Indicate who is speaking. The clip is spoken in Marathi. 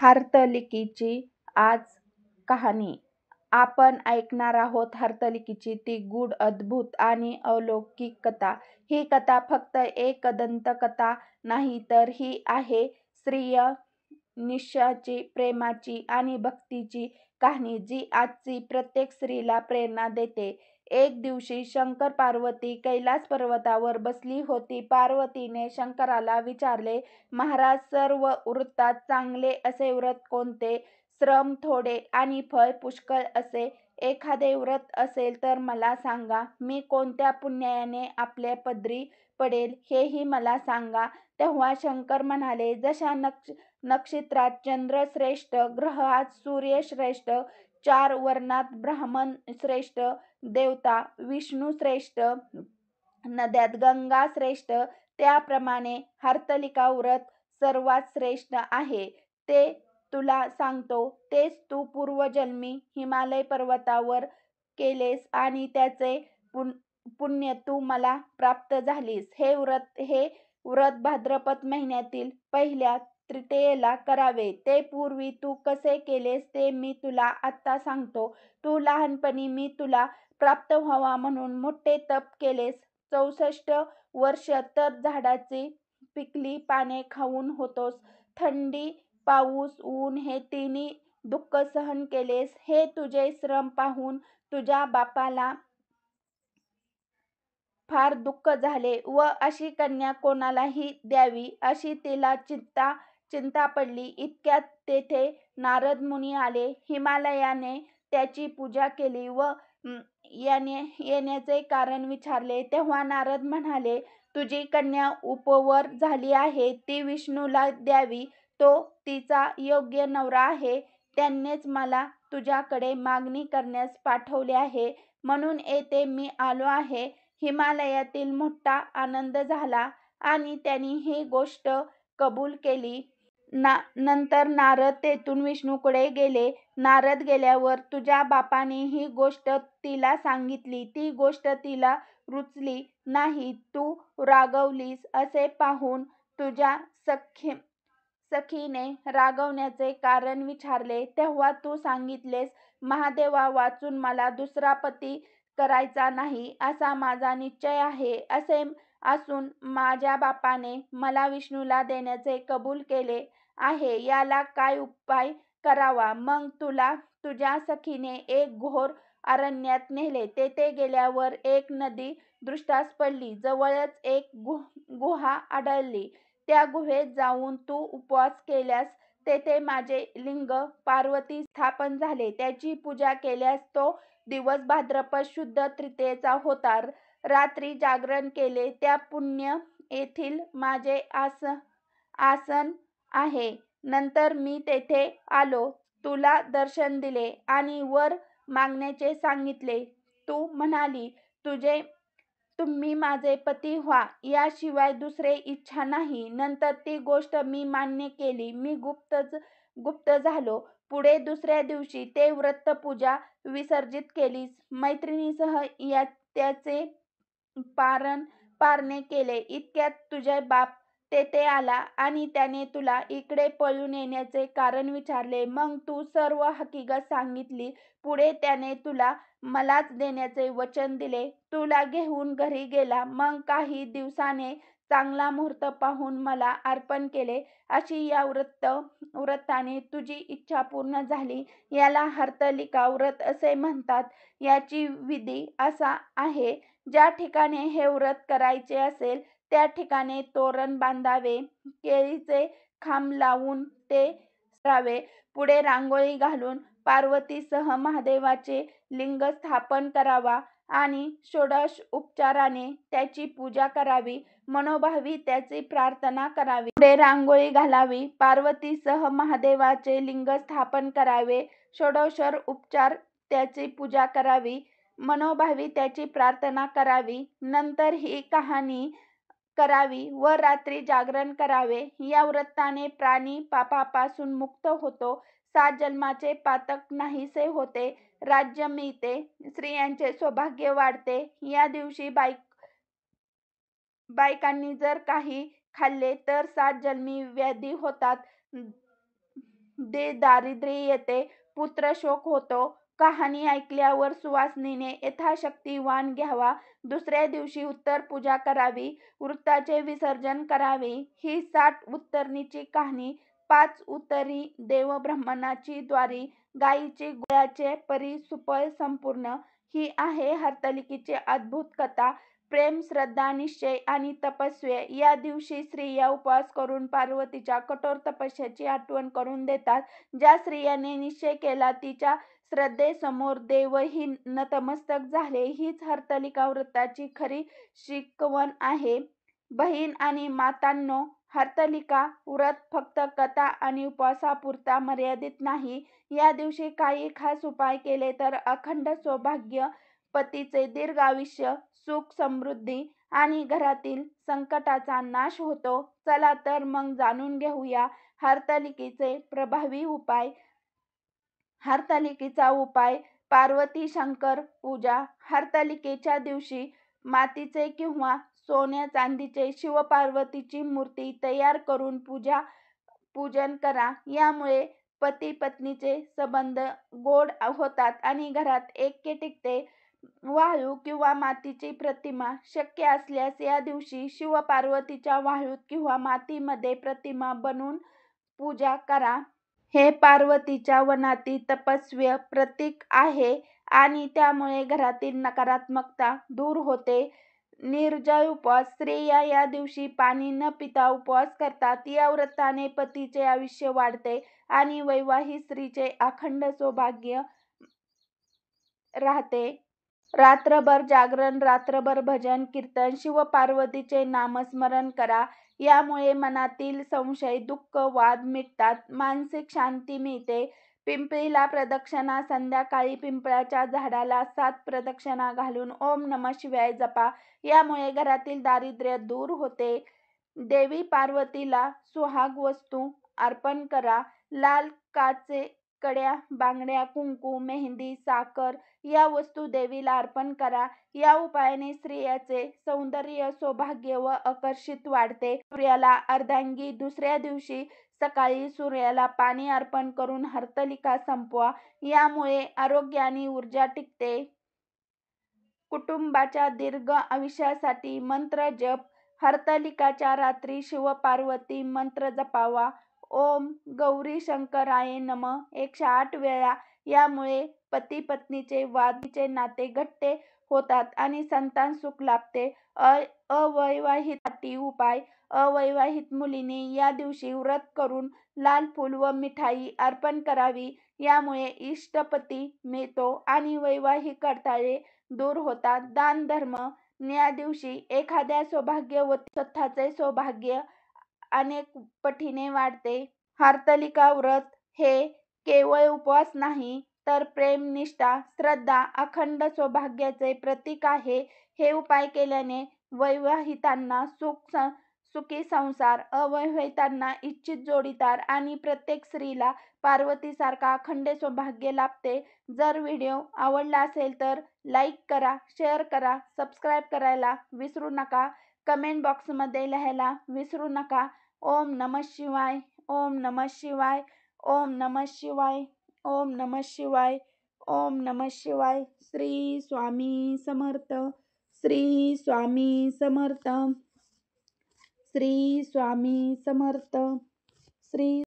Speaker 1: हरतालिकेची आज कहाणी आपण ऐकणार आहोत. हरतालिकेची ती गूढ, अद्भुत आणि अलौकिक कथा. ही कथा फक्त एक दंतकथा नाही, तर ही आहे स्त्रिय निष्ठाची, प्रेमाची आणि भक्तीची कहाणी, जी आजची प्रत्येक स्त्रीला प्रेरणा देते. एक दिवशी शंकर पार्वती कैलास पर्वतावर बसली होती. पार्वतीने शंकराला विचारले, महाराज, सर्व व्रतात चांगले असे व्रत कोणते? श्रम थोडे आणि फळ पुष्कळ असे एखादे व्रत असेल तर मला सांगा. मी कोणत्या पुण्याने आपल्या पदरी पडेल हेही मला सांगा. तेव्हा शंकर म्हणाले, जशा नक्षत्रात चंद्र श्रेष्ठ, ग्रहात सूर्य श्रेष्ठ, 4 वर्णात ब्राह्मण श्रेष्ठ, देवता विष्णू श्रेष्ठ, नद्यात गंगा श्रेष्ठ, त्याप्रमाणे हरतालिका व्रत सर्वात श्रेष्ठ आहे. ते तुला सांगतो. तेच तू पूर्वजन्मी हिमालय पर्वतावर केलेस आणि त्याचे पुण्य तू मला प्राप्त झालीस. हे व्रत भाद्रपद महिन्यातील पहिल्या तृतीयेला करावे. ते पूर्वी तू कसे केलेस ते मी तुला आत्ता सांगतो. तू लहानपणी मी तुला प्राप्त व्हावा म्हणून मोठे तप केलेस. 64 वर्ष तर झाडाची पिकली पाने खाऊन होतोस. थंडी, पाऊस, ऊन हे तिन्ही दुःख सहन केलेस. हे तुझे श्रम पाहून तुझ्या बापाला फार दुःख झाले व अशी कन्या कोणालाही द्यावी अशी तिला चिंता पडली. इतक्यात तेथे नारद मुनी आले. हिमालयाने त्याची पूजा केली व येण्याचे कारण विचारले. तेव्हा नारद म्हणाले, तुझी कन्या उपवर झाली आहे. ती विष्णूला द्यावी. तो तिचा योग्य नवरा आहे. त्यांनीच मला तुझ्याकडे मागणी करण्यास पाठवले आहे, म्हणून येथे मी आलो आहे. हिमालयातील मोठा आनंद झाला आणि त्यांनी ही गोष्ट कबूल केली. नंतर नारद तेथून विष्णूकडे गेले. नारद गेल्यावर तुझ्या बापाने ही गोष्ट तिला सांगितली. ती गोष्ट तिला रुचली नाही. तू रागावलीस असे पाहून तुझ्या सखीने रागावण्याचे कारण विचारले. तेव्हा तू सांगितलेस, महादेवा वाचून मला दुसरा पती करायचा नाही असा माझा निश्चय आहे. असे असून माझ्या बापाने मला विष्णूला देण्याचे कबूल केले आहे. याला काय उपाय करावा? मग तुला तुझ्या सखीने एक घोर अरण्यात नेले. तेथे गेल्यावर एक नदी दृष्टास पडली. जवळच एक गुहा आढळली. त्या गुहेत जाऊन तू उपवास केल्यास तेथे माझे लिंग पार्वती स्थापन झाले. त्याची पूजा केल्यास तो दिवस भाद्रपद शुद्ध तृतीयेचा होता. रात्री जागरण केले त्या पुण्य येथील माझे आसन आहे. नंतर मी तेथे आलो, तुला दर्शन दिले आणि वर मागण्याचे सांगितले. तू म्हणाली, तुम्ही माझे पती व्हा, याशिवाय दुसरे इच्छा नाही. नंतर ती गोष्ट मी मान्य केली. मी गुप्त झालो. पुढे दुसऱ्या दिवशी ते व्रत पूजा विसर्जित केलीस. मैत्रिणीसह त्याचे पारणे केले. इतक्यात तुझा बाप तेथे आला आणि त्याने तुला इकडे पळून येण्याचे कारण विचारले. मग तू सर्व हकीकत सांगितली. पुढे त्याने तुला मलाच देण्याचे वचन दिले. तुला घेऊन घरी गेला. मग काही दिवसाने चांगला मुहूर्त पाहून मला अर्पण केले. अशी या व्रताने तुझी इच्छा पूर्ण झाली. याला हरतालिका व्रत असे म्हणतात. याची विधी असा आहे, ज्या ठिकाणी हे व्रत करायचे असेल त्या ठिकाणी तोरण बांधावे, केळीचे खांब लावून ते सजवावे, पुढे रांगोळी घालून पार्वतीसह महादेवाचे लिंग स्थापन करावा आणि षोडश उपचाराने त्याची पूजा करावी, मनोभावी त्याची प्रार्थना करावी. पुढे रांगोळी घालावी, पार्वतीसह महादेवाचे लिंग स्थापन करावे, षोडशोपचार उपचार त्याची पूजा करावी, मनोभावी त्याची प्रार्थना करावी. नंतर ही कहाणी करावी व रात्री जागरण करावे. या व्रताने प्राणी पापापासून मुक्त होतो. 7 जन्माचे पातक नाहीसे होते. राज्य मिळते. स्त्रियांचे सौभाग्य वाढते. या दिवशी बायकांनी जर काही खाल्ले तर 7 जन्मी व्याधी होतात. दारिद्र्य येते, पुत्रशोक होतो. कहाणी ऐकल्यावर सुवासिनीने यथाशक्ती वाण घ्यावा. दुसऱ्या दिवशी उत्तर पूजा करावी. वृत्ताचे विसर्जन करावे. ही 60 उत्तरणीची कहाणी. 5 उत्तरी देवब्राह्मणाची द्वारी, गायीचे गुळाचे परी सुफळ संपूर्ण. ही आहे हरतालिकेची अद्भुत कथा. प्रेम, श्रद्धा, निश्चय आणि तपस्या या दिवशी स्त्रिया उपवास करून पार्वतीच्या कठोर तपस्याची आठवण करून देतात. ज्या स्त्रियाने निश्चय केला तिच्या श्रद्धेसमोर देवही नतमस्तक झाले. हीच हरतालिका व्रताची खरी शिकवण आहे. बहीण आणि मातांनो, हरतालिका व्रत फक्त कथा आणि उपवासापुरता मर्यादित नाही. या दिवशी काही खास उपाय केले तर अखंड सौभाग्य, पतीचे दीर्घ आयुष्य, सुख समृद्धी आणि घरातील संकटाचा नाश होतो. चला तर मग जाणून घेऊया हरतालिकेचे प्रभावी उपाय. हरतालिकेचा उपाय. पार्वती शंकर पूजा. हरतालिकेच्या दिवशी मातीचे किंवा सोन्या चांदीचे शिवपार्वतीची मूर्ती तयार करून पूजन करा. यामुळे पती पत्नीचे संबंध गोड होतात आणि घरात ऐक्य टिकते. वाळू किंवा मातीची प्रतिमा. शक्य असल्यास या दिवशी शिवपार्वतीच्या वाळूत किंवा मातीमध्ये प्रतिमा बनवून पूजा करा. हे पार्वतीच्या वनातील तपस्या प्रतीक आहे आणि त्यामुळे घरातील नकारात्मकता दूर होते. निर्जळ उपवास. स्त्रिया या दिवशी पाणी न पिता उपवास करतात. या व्रताने पतीचे आयुष्य वाढते आणि वैवाहिक स्त्रीचे अखंड सौभाग्य राहते. रात्रभर जागरण, रात्रभर भजन कीर्तन, शिवपार्वतीचे नामस्मरण करा. यामुळे मनातील संशय, दुःख, वाद मिटतात. मानसिक शांती मिळते. पिंपळीला प्रदक्षिणा. संध्याकाळी पिंपळाच्या झाडाला 7 प्रदक्षिणा घालून ओम नमः शिवाय जपा. यामुळे घरातील दारिद्र्य दूर होते. देवी पार्वतीला सुहाग वस्तू अर्पण करा. लाल काचे, कड्या, बांगड्या, कुंकू, मेहंदी, साखर या वस्तू देवीला अर्पण करा. या उपायाने स्त्रियाचे सौंदर्य, सौभाग्य व आकर्षित वाढते. सूर्याला अर्धांगी. दुसऱ्या दिवशी सकाळी सूर्याला पाणी अर्पण करून हरतालिका संपवा. यामुळे आरोग्य आणि ऊर्जा टिकते. कुटुंबाच्या दीर्घ आयुष्यासाठी मंत्र जप. हरतालिकाच्या रात्री शिवपार्वती मंत्र जपावा. ओम गौरी शंकराय नमः 108 वेळा. यामुळे पती पत्नीचे वादीचे नाते घट्ट होतात आणि संतान सुख लाभते. अवैवाहितासाठी उपाय. अवैवाहित मुलीने या दिवशी व्रत करून लाल फूल व मिठाई अर्पण करावी. यामुळे इष्टपती मिळतो आणि वैवाहिक अडथळे दूर होतात. दान धर्म. या दिवशी एखाद्या सौभाग्यवती स्वतःचे सौभाग्य अनेक पटीने वाढते. हरतालिका व्रत हे केवळ उपवास नाही तर प्रेम, निष्ठा, श्रद्धा, अखंड सौभाग्याचे प्रतीक आहे. हे उपाय केल्याने वैवाहितांना सुखी संसार, अवैवाहितांना इच्छित जोडीदार आणि प्रत्येक स्त्रीला पार्वतीसारखा अखंड सौभाग्य लाभते. जर व्हिडिओ आवडला असेल तर लाईक करा, शेअर करा, सबस्क्राईब करायला विसरू नका. कमेंट बॉक्समध्ये लिहायला विसरू नका. ओम नमः शिवाय. ओम नमः शिवाय. ओम नमः शिवाय. ओम नमः शिवाय. ओम नमः शिवाय. श्री स्वामी समर्थ. श्री स्वामी समर्थ. श्री स्वामी समर्थ. श्री